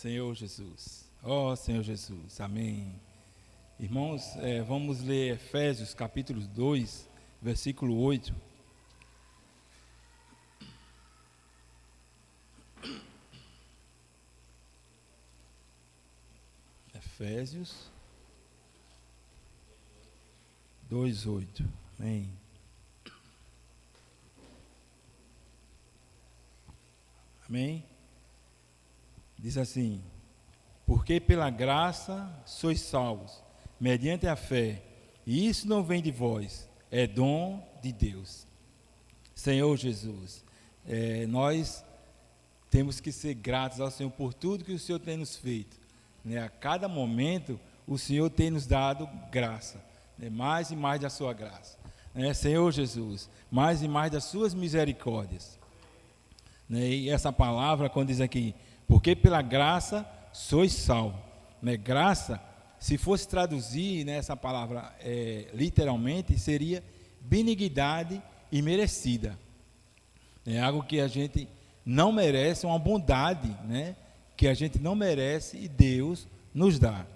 Senhor Jesus. Ó Senhor Jesus. Amém. Irmãos, vamos ler Efésios capítulo 2, versículo 8. Efésios 2, 8. Amém. Amém. Diz assim: porque pela graça sois salvos, mediante a fé, e isso não vem de vós, é dom de Deus. Senhor Jesus, nós temos que ser gratos ao Senhor por tudo que o Senhor tem nos feito, né? A cada momento o Senhor tem nos dado graça, né? Mais e mais da sua graça, né? Senhor Jesus, mais e mais das suas misericórdias, né? E essa palavra, quando diz aqui, porque pela graça sois salvos, né? Graça, se fosse traduzir, né, essa palavra literalmente, seria benignidade imerecida. É algo que a gente não merece, uma bondade, né, que a gente não merece e Deus nos dá.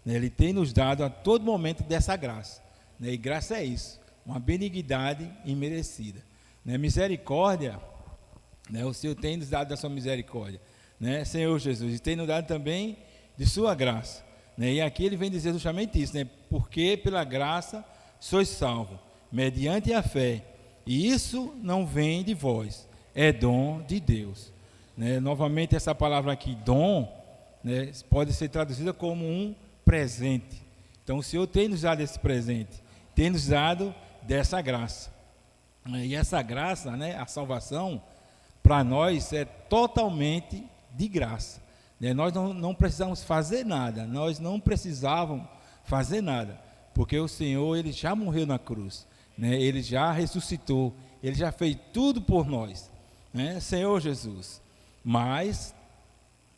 Ele tem nos dado a todo momento dessa graça, né, e graça é isso, uma benignidade imerecida, né, misericórdia, né, o Senhor tem nos dado da sua misericórdia, né, Senhor Jesus, e tem nos dado também de sua graça, né, e aqui ele vem dizer justamente isso, né, porque pela graça sois salvos, mediante a fé, e isso não vem de vós, é dom de Deus, né? Novamente essa palavra aqui, dom, né, pode ser traduzida como um presente. Então o Senhor tem nos dado esse presente, tem nos dado dessa graça, e essa graça, né, a salvação, para nós é totalmente de graça, né? Nós não precisamos fazer nada, nós não precisávamos fazer nada, porque o Senhor, Ele já morreu na cruz, né? Ele já ressuscitou, Ele já fez tudo por nós, né? Senhor Jesus, mas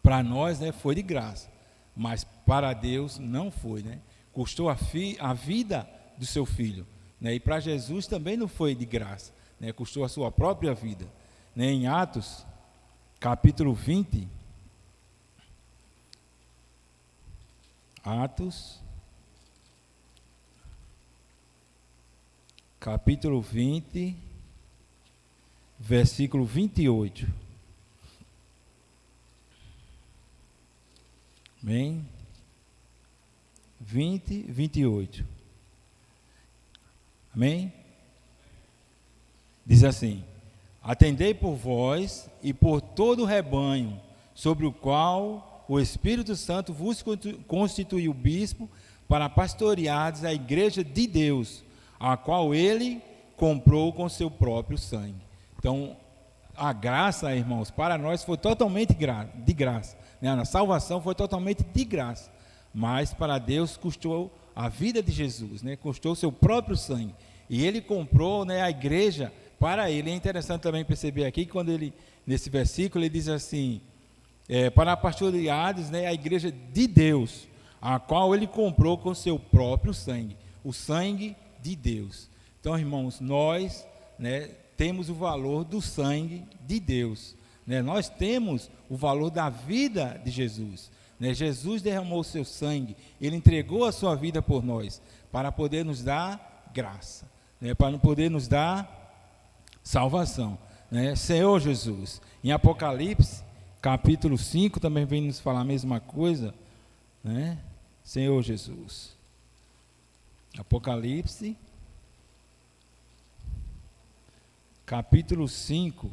para nós, né, foi de graça, mas para Deus não foi, né? Custou a vida do seu filho, né? E para Jesus também não foi de graça, né? Custou a sua própria vida, né? Em Atos capítulo 20, Atos capítulo 20, versículo 28. Amém? 20, 28. Amém? Diz assim: atendei por vós e por todo o rebanho, sobre o qual o Espírito Santo vos constituiu bispo, para pastoreares a igreja de Deus, a qual ele comprou com seu próprio sangue. Então, a graça, irmãos, para nós foi totalmente de graça, né? A salvação foi totalmente de graça, mas para Deus custou a vida de Jesus, né? Custou seu próprio sangue, e ele comprou, né, a igreja para ele. É interessante também perceber aqui, quando ele, nesse versículo, ele diz assim, para pastoreares, né, a igreja de Deus, a qual ele comprou com seu próprio sangue, o sangue de Deus. Então, irmãos, nós, né, temos o valor do sangue de Deus, né? Nós temos o valor da vida de Jesus, né? Jesus derramou o seu sangue, ele entregou a sua vida por nós, para poder nos dar graça, né? Para poder nos dar salvação, né? Senhor Jesus, em Apocalipse capítulo 5 também vem nos falar a mesma coisa, né? Senhor Jesus, Apocalipse capítulo 5,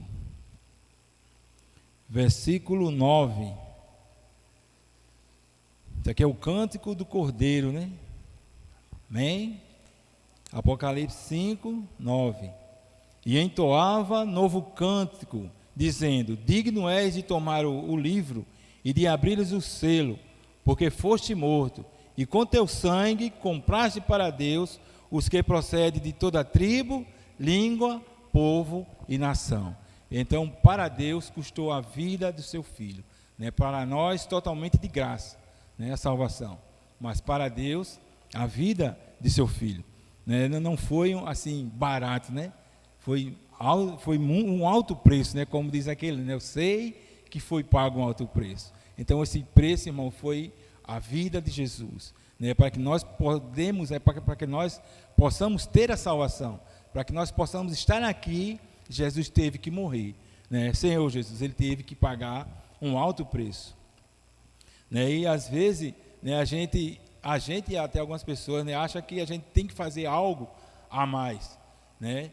versículo 9. Isso aqui é o cântico do Cordeiro, né? Amém? Apocalipse 5, 9. E entoava novo cântico, dizendo: digno és de tomar o livro e de abrir-lhes o selo, porque foste morto, e com teu sangue compraste para Deus os que procedem de toda tribo, língua, povo e nação. Então, para Deus custou a vida do seu filho, né? Para nós totalmente de graça, né, a salvação, mas para Deus a vida de seu filho, né? Não foi assim barato, né? Foi um alto preço, né? Como diz aquele, né? Eu sei que foi pago um alto preço. Então, esse preço, irmão, foi a vida de Jesus, né? Para que nós para que nós possamos ter a salvação, para que nós possamos estar aqui, Jesus teve que morrer, né? Senhor Jesus, ele teve que pagar um alto preço, né? E às vezes, né, a gente e até algumas pessoas, né, acha que a gente tem que fazer algo a mais, né?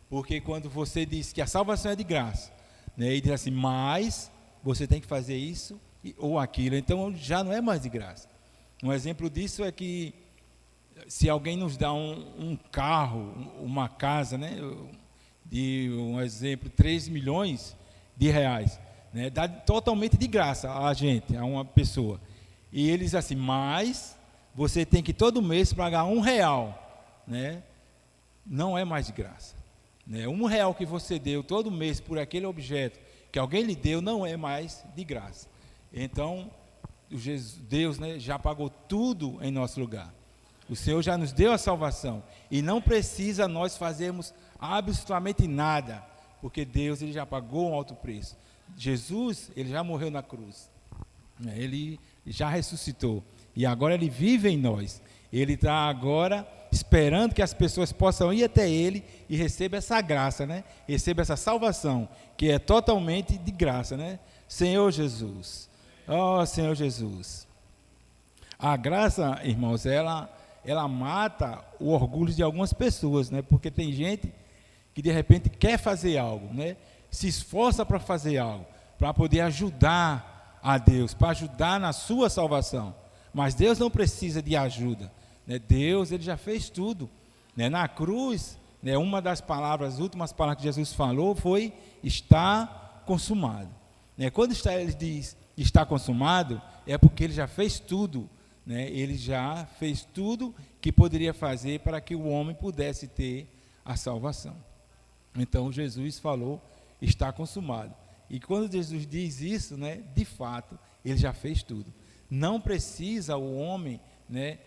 Porque quando você diz que a salvação é de graça, né, e diz assim, mas você tem que fazer isso ou aquilo, então já não é mais de graça. Um exemplo disso é que se alguém nos dá um carro, uma casa, né, de um exemplo, 3 milhões de reais, né, dá totalmente de graça a gente, a uma pessoa. E ele diz assim, mas você tem que todo mês pagar R$1, né? Não é mais de graça, né? R$1 que você deu todo mês por aquele objeto que alguém lhe deu não é mais de graça. Então, Deus, né, já pagou tudo em nosso lugar. O Senhor já nos deu a salvação e não precisa nós fazermos absolutamente nada, porque Deus, ele já pagou um alto preço. Jesus, ele já morreu na cruz, né? Ele já ressuscitou e agora ele vive em nós. Ele está agora esperando que as pessoas possam ir até ele e receber essa graça, né? Receba essa salvação, que é totalmente de graça, né? Senhor Jesus, ó Senhor Jesus. A graça, irmãos, ela mata o orgulho de algumas pessoas, né? Porque tem gente que de repente quer fazer algo, né? Se esforça para fazer algo, para poder ajudar a Deus, para ajudar na sua salvação. Mas Deus não precisa de ajuda, né? Deus, ele já fez tudo, né? Na cruz, né, uma das palavras, as últimas palavras que Jesus falou foi, está consumado, né? Quando ele diz, está consumado, é porque ele já fez tudo, né? Ele já fez tudo que poderia fazer para que o homem pudesse ter a salvação. Então Jesus falou, está consumado. E quando Jesus diz isso, né, de fato, ele já fez tudo. Não precisa o homem, né,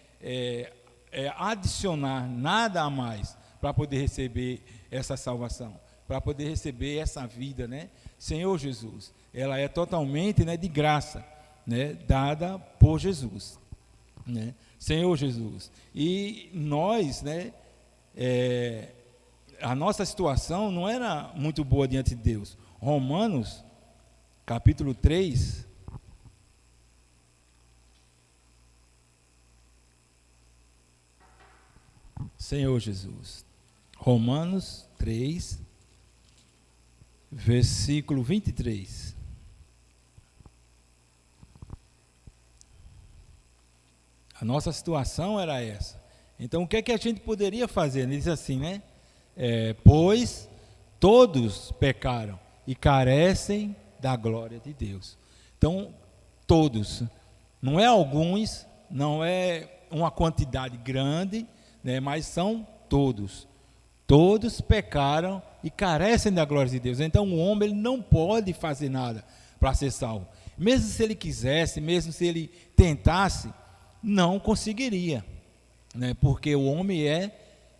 adicionar nada a mais para poder receber essa salvação, para poder receber essa vida, né? Senhor Jesus, ela é totalmente, né, de graça, né, dada por Jesus, né? Senhor Jesus. E nós, né, a nossa situação não era muito boa diante de Deus. Romanos, capítulo 3, Senhor Jesus. Romanos 3, versículo 23. A nossa situação era essa. Então, o que é que a gente poderia fazer? Ele diz assim, né? Pois todos pecaram e carecem da glória de Deus. Então, todos. Não é alguns, não é uma quantidade grande, né, mas são todos. Todos pecaram e carecem da glória de Deus. Então, o homem, ele não pode fazer nada para ser salvo. Mesmo se ele quisesse, mesmo se ele tentasse, não conseguiria, né? Porque o homem é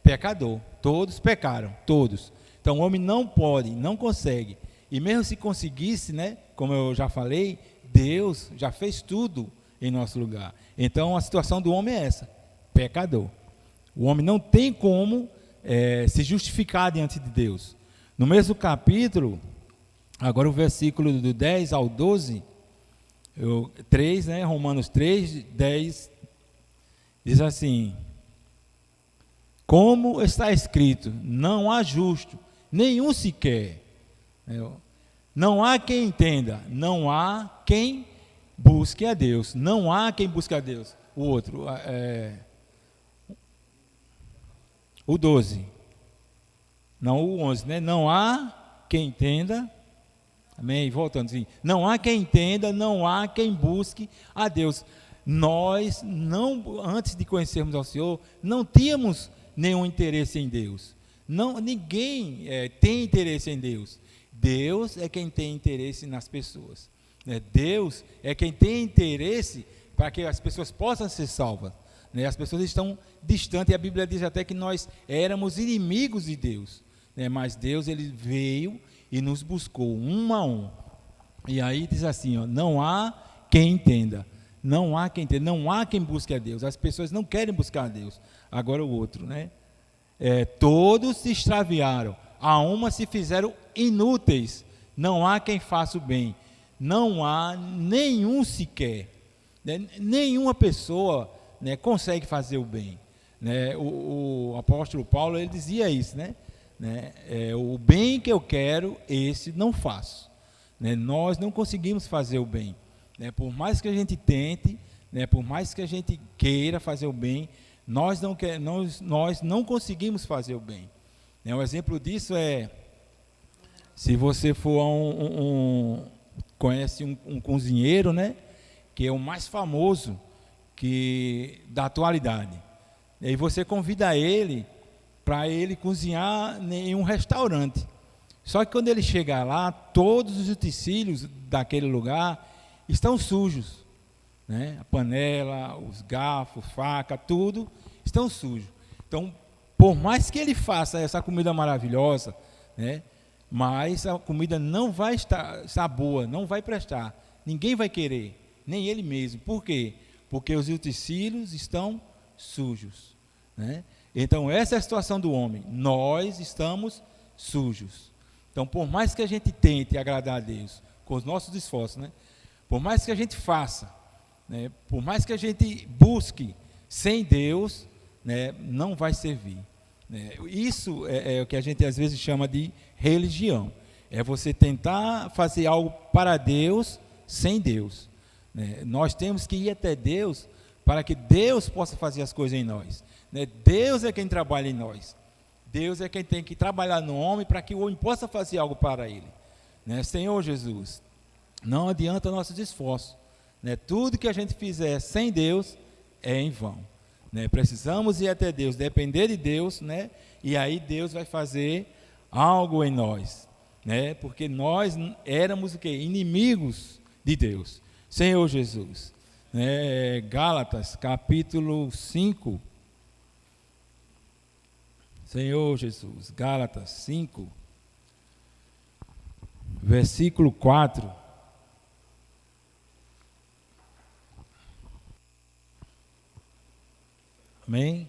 pecador. Todos pecaram, todos. Então o homem não pode, não consegue. E mesmo se conseguisse, né, como eu já falei, Deus já fez tudo em nosso lugar. Então a situação do homem é essa, pecador. O homem não tem como se justificar diante de Deus. No mesmo capítulo, agora o versículo do 10 ao 12, 3, né, Romanos 3, 10, diz assim: como está escrito, não há justo, nenhum sequer. Não há quem entenda, não há quem busque a Deus. Não há quem busque a Deus. O outro, o 12. Não, o 11, né? Não há quem entenda. Amém? Voltando assim. Não há quem entenda, não há quem busque a Deus. Nós, não, antes de conhecermos ao Senhor, não tínhamos nenhum interesse em Deus. Não, ninguém tem interesse em Deus. Deus é quem tem interesse nas pessoas, né? Deus é quem tem interesse para que as pessoas possam ser salvas, né? As pessoas estão distantes, e a Bíblia diz até que nós éramos inimigos de Deus, né? Mas Deus, ele veio e nos buscou um a um. E aí diz assim, ó, não há quem entenda. Não há quem entenda, não há quem busque a Deus. As pessoas não querem buscar a Deus. Agora o outro, né? Todos se extraviaram, a uma se fizeram inúteis. Não há quem faça o bem. Não há nenhum sequer. Né? Nenhuma pessoa, né, consegue fazer o bem. Né? O apóstolo Paulo, ele dizia isso, né? O bem que eu quero, esse não faço. Né? Nós não conseguimos fazer o bem. Né? Por mais que a gente tente, né, por mais que a gente queira fazer o bem, nós não conseguimos fazer o bem. Né? Um exemplo disso é, se você for conhece um cozinheiro, né, que é o mais famoso da atualidade. E aí você convida ele para ele cozinhar em um restaurante. Só que quando ele chegar lá, todos os utensílios daquele lugar estão sujos, né? A panela, os garfos, faca, tudo estão sujos. Então, por mais que ele faça essa comida maravilhosa, né? Mas a comida não vai estar boa, não vai prestar. Ninguém vai querer, nem ele mesmo. Por quê? Porque os utensílios estão sujos, né? Então, essa é a situação do homem. Nós estamos sujos. Então, por mais que a gente tente agradar a Deus com os nossos esforços, né? Por mais que a gente faça, né? Por mais que a gente busque, sem Deus, né, não vai servir. Né? Isso é o que a gente às vezes chama de religião. É você tentar fazer algo para Deus sem Deus. Né? Nós temos que ir até Deus para que Deus possa fazer as coisas em nós. Né? Deus é quem trabalha em nós. Deus é quem tem que trabalhar no homem para que o homem possa fazer algo para ele. Né? Senhor Jesus, não adianta nossos esforços. Né? Tudo que a gente fizer sem Deus é em vão. Né? Precisamos ir até Deus, depender de Deus, né? E aí Deus vai fazer algo em nós. Né? Porque nós éramos o quê? Inimigos de Deus. Senhor Jesus. Né? Gálatas, capítulo 5. Senhor Jesus, Gálatas 5, versículo 4. Amém?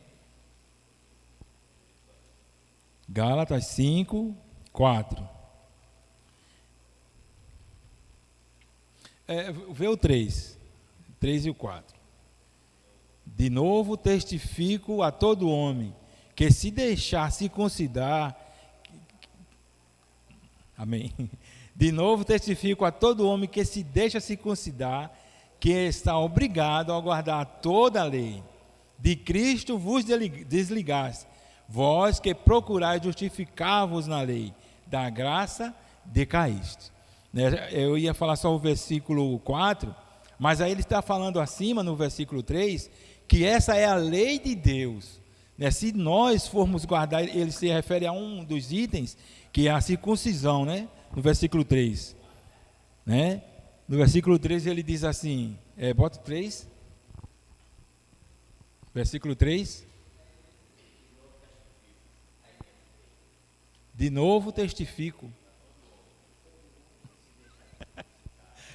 Gálatas 5, 4. Vê o 3 e o 4. De novo testifico a todo homem que se deixar circuncidar, amém. De novo testifico a todo homem que se deixa circuncidar, que está obrigado a guardar toda a lei. De Cristo vos desligaste, vós que procurais justificar-vos na lei, da graça decaíste. Eu ia falar só o versículo 4, mas aí ele está falando acima, no versículo 3, que essa é a lei de Deus. Se nós formos guardar, ele se refere a um dos itens, que é a circuncisão, né? No versículo 3. Né? No versículo 3 ele diz assim, bota 3. Versículo 3. De novo testifico.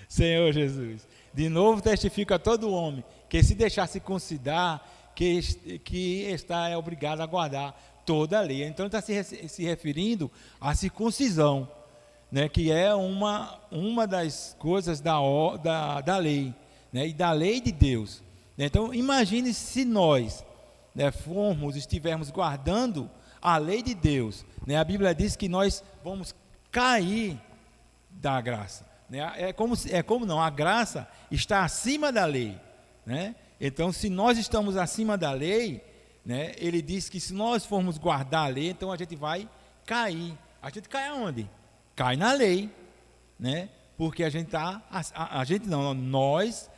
Senhor Jesus. De novo testifico a todo homem que se deixar circuncidar, que está obrigado a guardar toda a lei. Então ele está se referindo à circuncisão, né, que é uma das coisas da lei, né, e da lei de Deus. Então imagine se nós, né, estivermos guardando a lei de Deus, né, a Bíblia diz que nós vamos cair da graça, né, a graça está acima da lei, né? Então, se nós estamos acima da lei, né, ele diz que se nós formos guardar a lei, então a gente vai cair. A gente cai aonde? Cai na lei, né? Porque nós,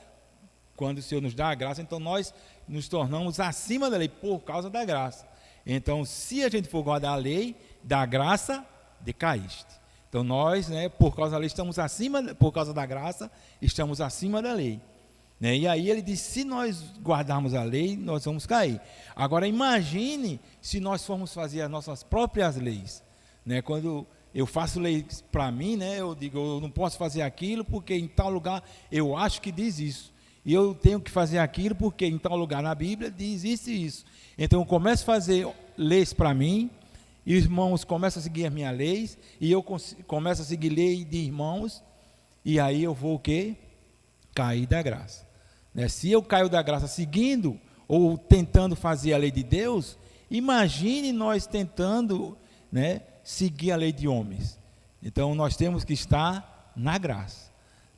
quando o Senhor nos dá a graça, então nós nos tornamos acima da lei por causa da graça. Então, se a gente for guardar a lei, da graça decaíste. Então nós, né, por causa da lei, por causa da graça, estamos acima da lei. Né? E aí ele diz, se nós guardarmos a lei, nós vamos cair. Agora imagine se nós formos fazer as nossas próprias leis. Né? Quando eu faço leis para mim, né? Eu digo, eu não posso fazer aquilo porque em tal lugar eu acho que diz isso. E eu tenho que fazer aquilo porque em tal lugar na Bíblia diz isso e isso. Então eu começo a fazer leis para mim, e os irmãos começam a seguir as minhas leis, e eu começo a seguir lei de irmãos, e aí eu vou o quê? Cair da graça. Né? Se eu caio da graça seguindo ou tentando fazer a lei de Deus, imagine nós tentando, né, seguir a lei de homens. Então nós temos que estar na graça,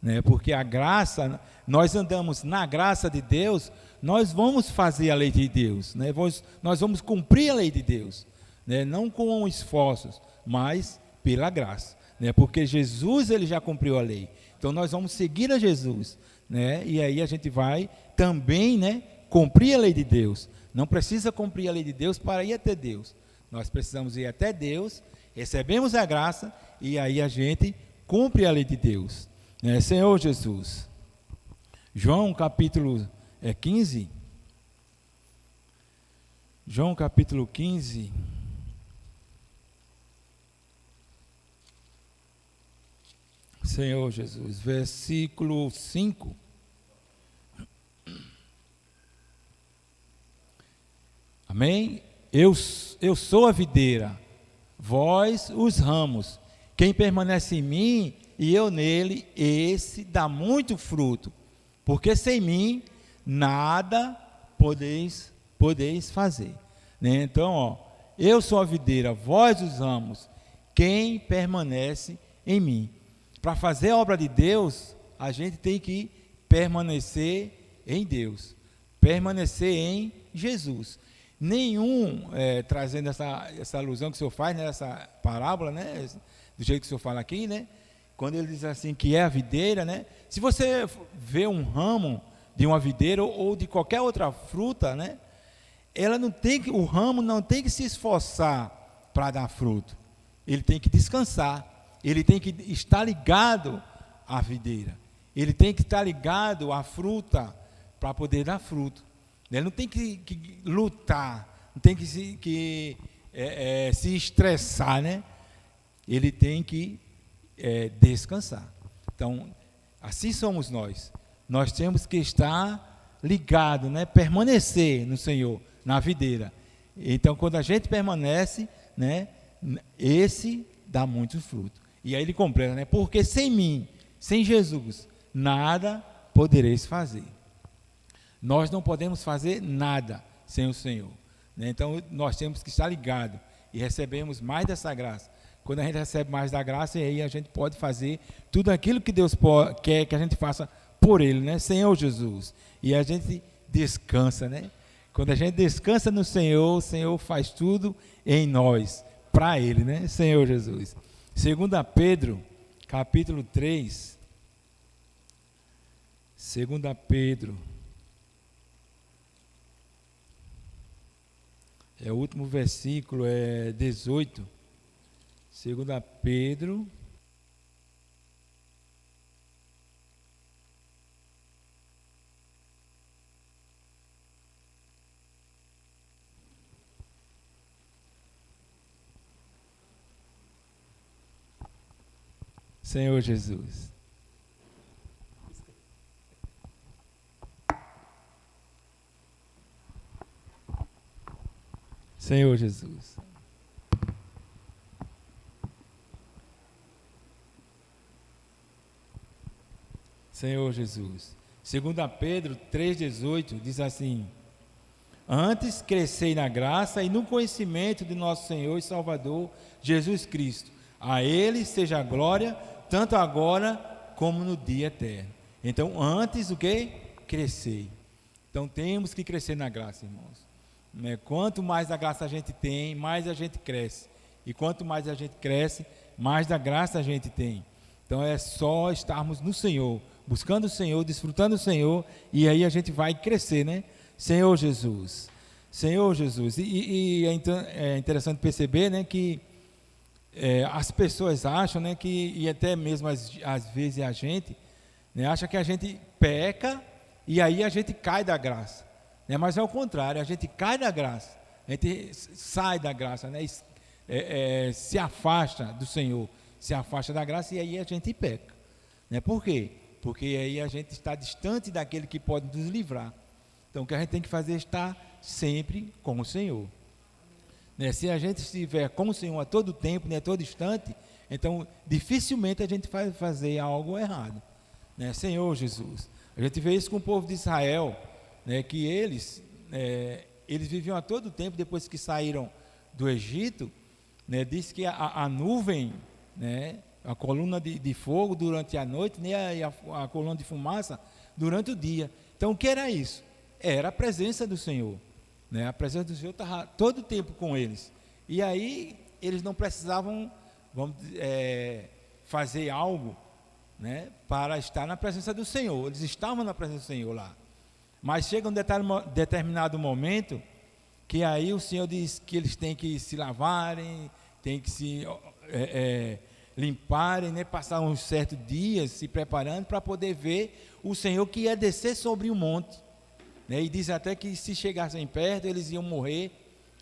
né? Porque a graça, nós andamos na graça de Deus, nós vamos fazer a lei de Deus, né? Nós vamos cumprir a lei de Deus, né? Não com esforços, mas pela graça, né? Porque Jesus, ele já cumpriu a lei, então nós vamos seguir a Jesus, né? E aí a gente vai também, né, cumprir a lei de Deus. Não precisa cumprir a lei de Deus para ir até Deus, nós precisamos ir até Deus, recebemos a graça, e aí a gente cumpre a lei de Deus, né? Senhor Jesus. João capítulo 15, João capítulo 15, Senhor Jesus, versículo 5. Amém? Eu sou a videira, vós os ramos. Quem permanece em mim e eu nele, esse dá muito fruto, porque sem mim nada podeis fazer, né? Então, ó, eu sou a videira, vós os ramos, quem permanece em mim. Para fazer a obra de Deus, a gente tem que permanecer em Deus, permanecer em Jesus. Trazendo essa alusão que o senhor faz, né, essa parábola, né, do jeito que o senhor fala aqui, né, quando ele diz assim que é a videira, né, se você vê um ramo de uma videira ou de qualquer outra fruta, né, o ramo não tem que se esforçar para dar fruto, ele tem que descansar, ele tem que estar ligado à videira, ele tem que estar ligado à fruta para poder dar fruto. Ele não tem que lutar, não tem que se estressar, né? Ele tem que descansar. Então, assim somos nós. Nós temos que estar ligados, né? Permanecer no Senhor, na videira. Então, quando a gente permanece, né? Esse dá muito fruto. E aí ele completa, né? Porque sem mim, sem Jesus, nada podereis fazer. Nós não podemos fazer nada sem o Senhor, né? Então nós temos que estar ligados e recebemos mais dessa graça. Quando a gente recebe mais da graça, aí a gente pode fazer tudo aquilo que Deus quer que a gente faça por Ele, né? Senhor Jesus. E a gente descansa, né? Quando a gente descansa no Senhor, o Senhor faz tudo em nós, para Ele, né? Senhor Jesus. 2 Pedro, capítulo 3. 2 Pedro. O último versículo é 18, 2 Pedro, Senhor Jesus. Senhor Jesus. Senhor Jesus. 2 Pedro 3,18 diz assim: antes crescei na graça e no conhecimento de nosso Senhor e Salvador Jesus Cristo. A Ele seja a glória, tanto agora como no dia eterno. Então, antes o que? Crescer. Então, temos que crescer na graça, irmãos. Quanto mais da graça a gente tem, mais a gente cresce. E quanto mais a gente cresce, mais da graça a gente tem. Então é só estarmos no Senhor, buscando o Senhor, desfrutando o Senhor, e aí a gente vai crescer, né? Senhor Jesus. Senhor Jesus. E é interessante perceber, né, que as pessoas acham, né, que, e até mesmo às vezes a gente, né, acha que a gente peca e aí a gente cai da graça. Mas é o contrário, a gente cai da graça, a gente sai da graça, né? se afasta do Senhor, se afasta da graça, e aí a gente peca, né? Por quê? Porque aí a gente está distante daquele que pode nos livrar. Então o que a gente tem que fazer é estar sempre com o Senhor, né? Se a gente estiver com o Senhor a todo tempo, né, a todo instante, então dificilmente a gente vai fazer algo errado, né? Senhor Jesus, a gente vê isso com o povo de Israel, né, que eles viviam a todo tempo, depois que saíram do Egito, né, diz que a nuvem, né, a coluna de fogo durante a noite, né, e a coluna de fumaça durante o dia. Então o que era isso? Era a presença do Senhor, né? A presença do Senhor estava todo o tempo com eles, e aí eles não precisavam, fazer algo, né, para estar na presença do Senhor. Eles estavam na presença do Senhor lá, mas chega um determinado momento que aí o Senhor diz que eles têm que se lavarem, têm que se limparem, né, passar uns certos dias se preparando para poder ver o Senhor que ia descer sobre o monte, né? E diz até que se chegassem perto eles iam morrer,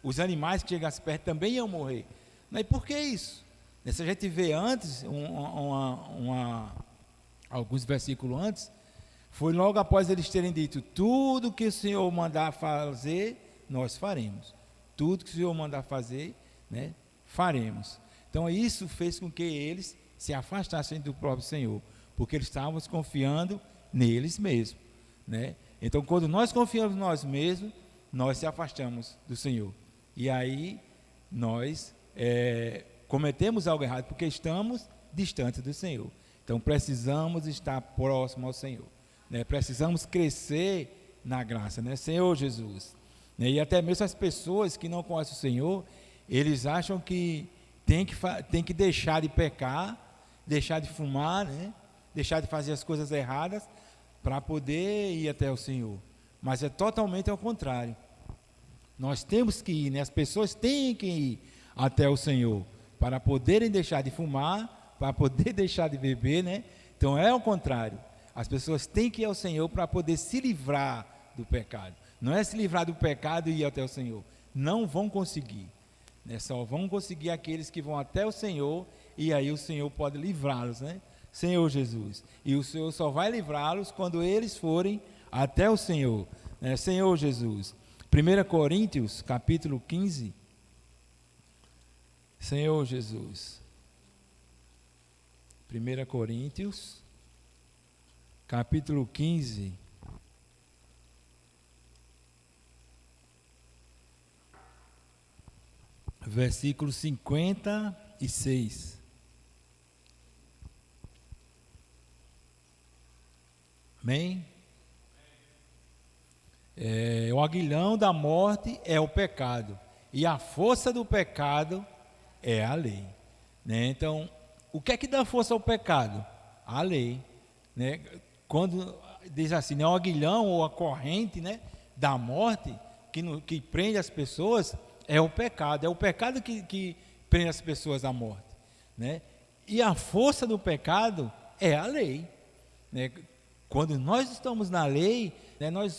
os animais que chegassem perto também iam morrer. E por que isso? Se a gente vê antes, alguns versículos antes, foi logo após eles terem dito: tudo que o Senhor mandar fazer, nós faremos. Tudo que o Senhor mandar fazer, né, faremos. Então isso fez com que eles se afastassem do próprio Senhor, porque eles estavam confiando neles mesmos, né? Então quando nós confiamos em nós mesmos, nós se afastamos do Senhor, e aí nós cometemos algo errado, porque estamos distantes do Senhor. Então precisamos estar próximo ao Senhor, né? Precisamos crescer na graça, né? Senhor Jesus, né? E até mesmo as pessoas que não conhecem o Senhor, eles acham que tem que deixar de pecar, deixar de fumar, né? Deixar de fazer as coisas erradas para poder ir até o Senhor. Mas é totalmente ao contrário. Nós temos que ir, né? As pessoas têm que ir até o Senhor para poderem deixar de fumar, para poder deixar de beber, né? Então é ao contrário. As pessoas têm que ir ao Senhor para poder se livrar do pecado. Não é se livrar do pecado e ir até o Senhor. Não vão conseguir, né? Só vão conseguir aqueles que vão até o Senhor, e aí o Senhor pode livrá-los, né? Senhor Jesus. E o Senhor só vai livrá-los quando eles forem até o Senhor, né? Senhor Jesus. 1 Coríntios, capítulo 15. Senhor Jesus. 1 Coríntios, capítulo 15. Versículo 56. Amém? O aguilhão da morte é o pecado, e a força do pecado é a lei, né? Então, o que é que dá força ao pecado? A lei, né? Quando diz assim, né, o aguilhão ou a corrente, né, da morte que prende as pessoas, é o pecado que prende as pessoas à morte, né? E a força do pecado é a lei, né? Quando nós estamos na lei, né, nós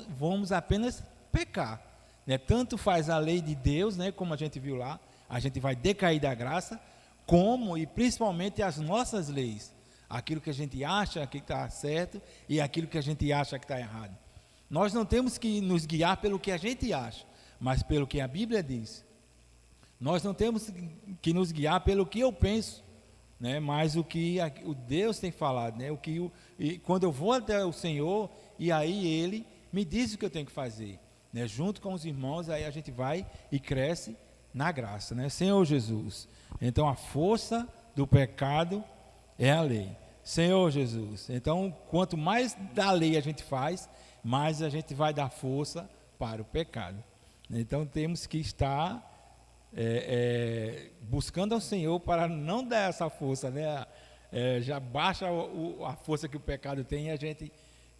vamos apenas pecar, né? Tanto faz a lei de Deus, né, como a gente viu lá, a gente vai decair da graça, como e principalmente as nossas leis, aquilo que a gente acha que está certo e aquilo que a gente acha que está errado. Nós não temos que nos guiar pelo que a gente acha, mas pelo que a Bíblia diz. Nós não temos que nos guiar pelo que eu penso, né, mas o que o Deus tem falado, né, e quando eu vou até o Senhor, e aí Ele me diz o que eu tenho que fazer, né, junto com os irmãos, aí a gente vai e cresce na graça, né? Senhor Jesus. Então a força do pecado é a lei, Senhor Jesus. Então quanto mais da lei a gente faz, mais a gente vai dar força para o pecado. Então temos que estar buscando ao Senhor para não dar essa força, né? Já baixa a força que o pecado tem, e a gente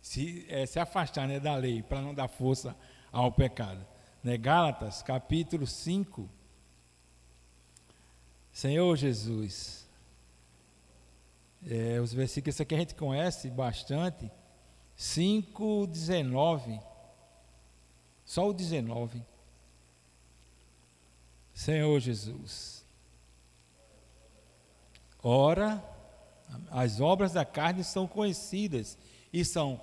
se afastar, né, da lei, para não dar força ao pecado, né? Gálatas capítulo 5. Senhor Jesus, os versículos, esse aqui a gente conhece bastante, 5, 19, só o 19. Senhor Jesus. Ora, as obras da carne são conhecidas e são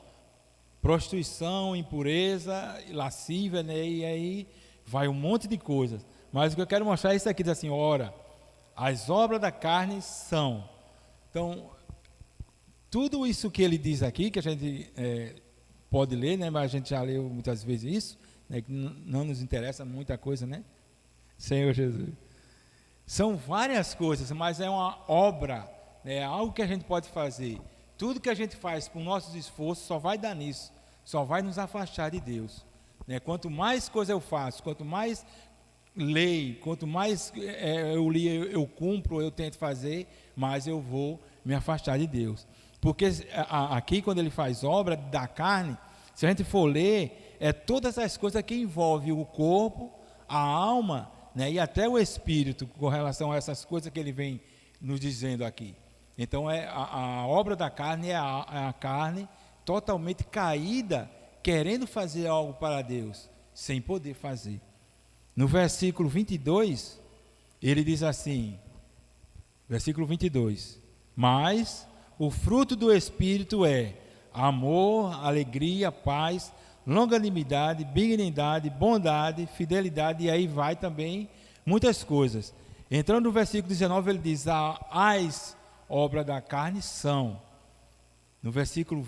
prostituição, impureza, lascívia, né? E aí vai um monte de coisas. Mas o que eu quero mostrar é isso aqui, diz assim, ora, as obras da carne são. Então, tudo isso que ele diz aqui, que a gente pode ler, né? Mas a gente já leu muitas vezes isso, né? Que não nos interessa muita coisa, né? Senhor Jesus. São várias coisas, mas é uma obra, né? Algo que a gente pode fazer. Tudo que a gente faz por nossos esforços só vai dar nisso, só vai nos afastar de Deus, né? Quanto mais coisa eu faço, quanto mais lei, quanto mais eu li, eu cumpro, eu tento fazer, mais eu vou me afastar de Deus. Porque aqui, quando ele faz obra da carne, se a gente for ler, todas as coisas que envolvem o corpo, a alma, né, e até o espírito, com relação a essas coisas que ele vem nos dizendo aqui. Então, a obra da carne é a carne totalmente caída, querendo fazer algo para Deus, sem poder fazer. No versículo 22, ele diz assim, versículo 22, mas o fruto do Espírito é amor, alegria, paz, longanimidade, benignidade, bondade, fidelidade, e aí vai também muitas coisas. Entrando no versículo 19, ele diz, as obras da carne são. No versículo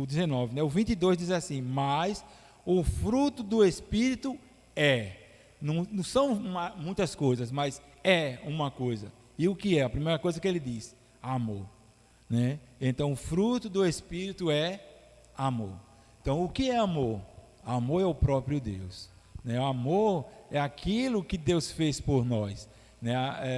19, né? O 22 diz assim, mas o fruto do Espírito é. Não são muitas coisas, mas é uma coisa. E o que é? A primeira coisa que ele diz, amor, né? Então, o fruto do Espírito é amor. Então, o que é amor? Amor é o próprio Deus, né? O amor é aquilo que Deus fez por nós, né?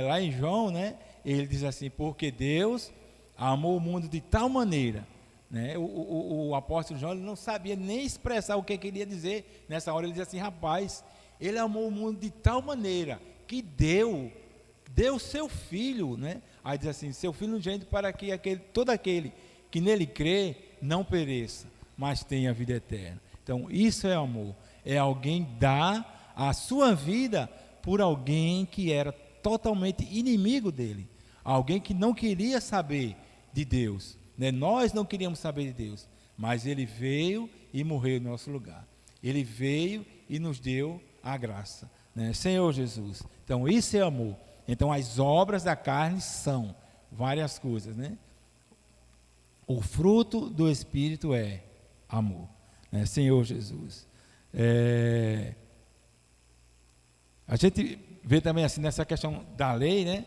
Lá em João, né, ele diz assim, porque Deus amou o mundo de tal maneira, né? O apóstolo João, ele não sabia nem expressar o que queria dizer. Nessa hora ele diz assim, rapaz, ele amou o mundo de tal maneira que deu seu filho, né? Aí diz assim, seu filho unigênito, para que todo aquele que nele crê não pereça, mas tenha vida eterna. Então isso é amor, é alguém dar a sua vida por alguém que era totalmente inimigo dele, alguém que não queria saber de Deus, né? Nós não queríamos saber de Deus, mas ele veio e morreu em nosso lugar, ele veio e nos deu a graça, né? Senhor Jesus. Então isso é amor. Então as obras da carne são várias coisas, né? O fruto do Espírito é amor, né? Senhor Jesus. A gente vê também assim nessa questão da lei, né?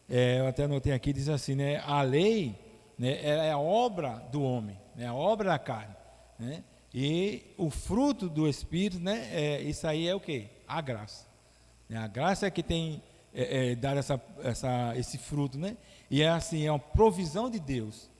Eu até anotei aqui, diz assim, né? A lei, né, é a obra do homem, né? A obra da carne, né? E o fruto do Espírito, né? Isso aí é o quê? A graça, né? A graça é que tem dado esse fruto, né? E é assim, é uma provisão de Deus,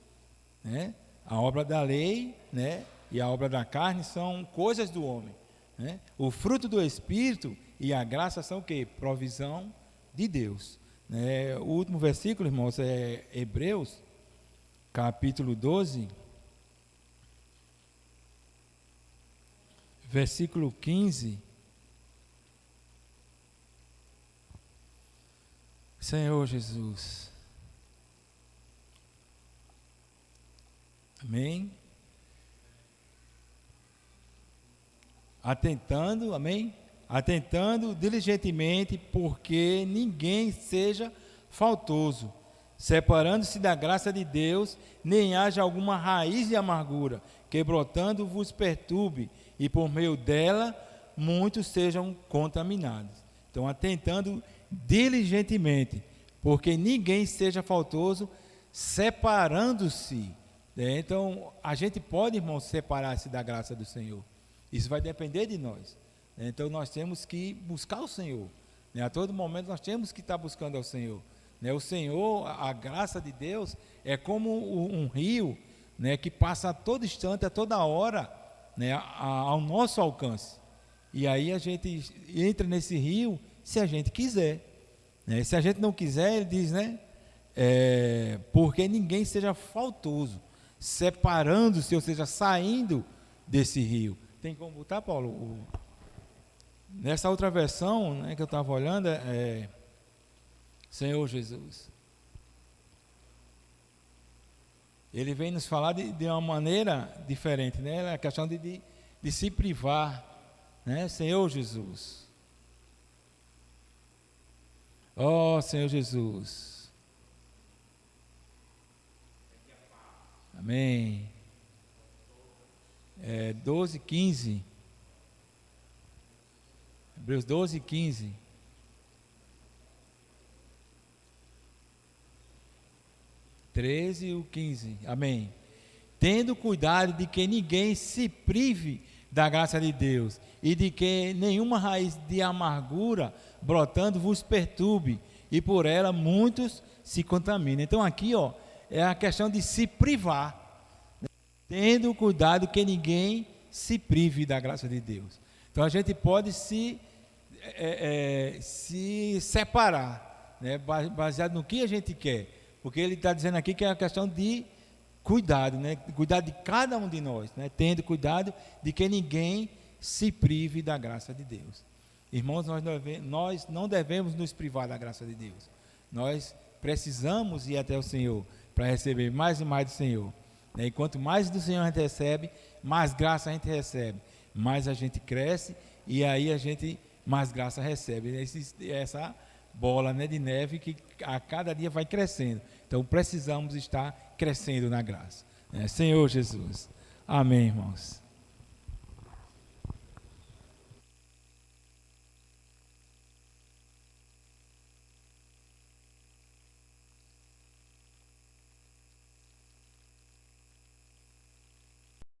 né? A obra da lei, né, e a obra da carne são coisas do homem, né? O fruto do Espírito e a graça são o quê? Provisão de Deus, né? O último versículo, irmãos, é Hebreus, capítulo 12, versículo 15. Senhor Jesus. Amém? Atentando, amém? Atentando diligentemente, porque ninguém seja faltoso, separando-se da graça de Deus, nem haja alguma raiz de amargura, que brotando vos perturbe, e por meio dela muitos sejam contaminados. Então, atentando diligentemente, porque ninguém seja faltoso, separando-se, né? Então, a gente pode, irmão, separar-se da graça do Senhor. Isso vai depender de nós, né? Então, nós temos que buscar o Senhor, né? A todo momento nós temos que estar buscando ao Senhor, né? O Senhor, a graça de Deus é como um rio, né, que passa a todo instante, a toda hora, né, ao nosso alcance. E aí a gente entra nesse rio se a gente quiser, né? Se a gente não quiser, ele diz, né, porque ninguém seja faltoso, separando-se, ou seja, saindo desse rio. Tem como botar, Paulo, Nessa outra versão, né, que eu estava olhando, Senhor Jesus. Ele vem nos falar de uma maneira diferente, né? A questão de se privar, né? Senhor Jesus. Ó Senhor Jesus. Amém. 12, 15. Hebreus 12, 15. 13 e o 15. Amém. Tendo cuidado de que ninguém se prive da graça de Deus e de que nenhuma raiz de amargura brotando vos perturbe e por ela muitos se contaminem. Então aqui, é a questão de se privar, né? Tendo cuidado que ninguém se prive da graça de Deus. Então a gente pode se separar, né? Baseado no que a gente quer, porque ele está dizendo aqui que é a questão de cuidado, né? Cuidado de cada um de nós, né? Tendo cuidado de que ninguém se prive da graça de Deus. Irmãos, nós não devemos nos privar da graça de Deus. Nós precisamos ir até o Senhor para receber mais e mais do Senhor, né? E quanto mais do Senhor a gente recebe, mais graça a gente recebe, mais a gente cresce e aí a gente mais graça recebe. Essa bola, né, de neve que a cada dia vai crescendo. Então precisamos estar crescendo na graça, né? Senhor Jesus. Amém, irmãos.